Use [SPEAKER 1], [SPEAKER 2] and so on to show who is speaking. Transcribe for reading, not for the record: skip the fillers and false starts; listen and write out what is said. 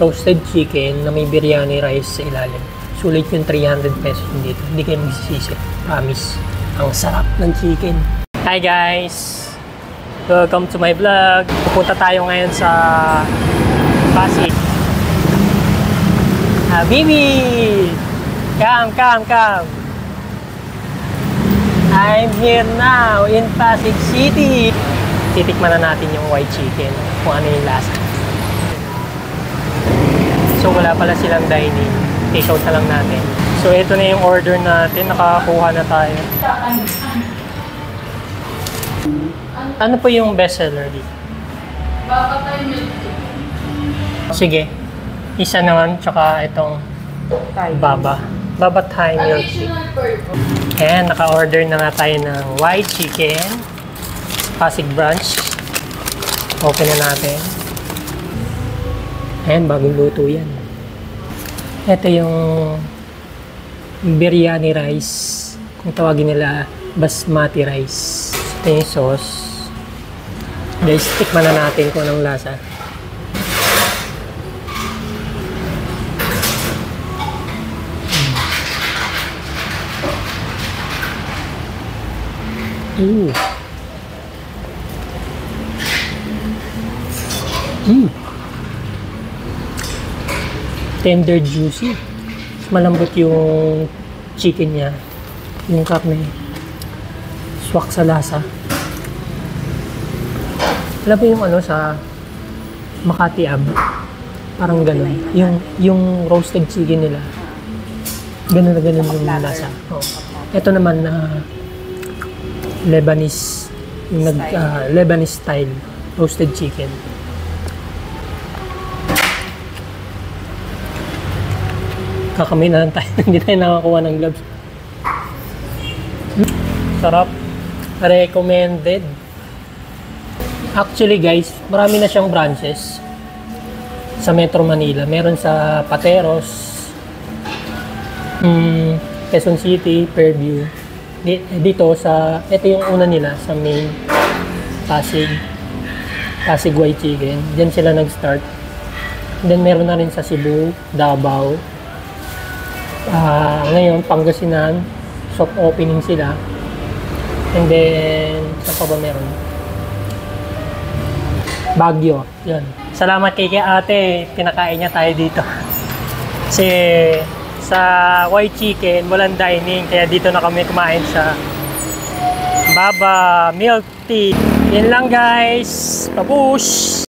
[SPEAKER 1] roasted chicken na may biryani rice sa ilalim. Sulit yung 300 pesos dito. Hindi kayo magsisisi. Promise. Ang sarap ng chicken. Hi guys! Welcome to my vlog. Pupunta tayo ngayon sa Pasig. Habibi! Come! I'm here now in Pasig City. Titikman na natin yung white chicken. Kung ano yung lasa. So wala pala silang dining. Take out na lang natin. So ito na yung order natin. Nakakuha na tayo. Ano po yung best seller dito?
[SPEAKER 2] Baka tayo milk tea.
[SPEAKER 1] Sige. Isa naman, tsaka itong baba. Baba Thai milk tea. Ayan, naka-order na nga tayo ng white chicken. Pasig branch. Open na natin. Ayan, bagong luto yan. Ito yung biryani rice. Kung tawagin nila, basmati rice. Ito yung sauce. Guys, tikman na natin kung anong lasa. Tender, juicy. Malambot yung chicken niya. Yung karne. Swak sa lasa. Alam mo yung ano sa Makati Ab? Parang ganun. Yung roasted chicken nila. Ganun na ganun yung lasa. Oh. Ito naman na Lebanese. Yung Lebanese style roasted chicken. Kakamay na lang tayo. Hindi tayo nakakuha ng gloves. Sarap. Recommended. Actually guys, marami na siyang branches sa Metro Manila. Meron sa Pateros, Quezon City, Fairview. Dito sa, ito yung una nila sa main Pasig White Chicken. Diyan sila nag-start. Then meron na rin sa Cebu, Davao. Ngayon, Pangasinan, soft opening sila. And then, saan pa ba meron? Baguio, yun. Salamat kay ate, pinakain niya tayo dito. Kasi sa white chicken, walang dining, kaya dito na kami kumain sa Baba Milk Tea. Yan lang guys, pabush!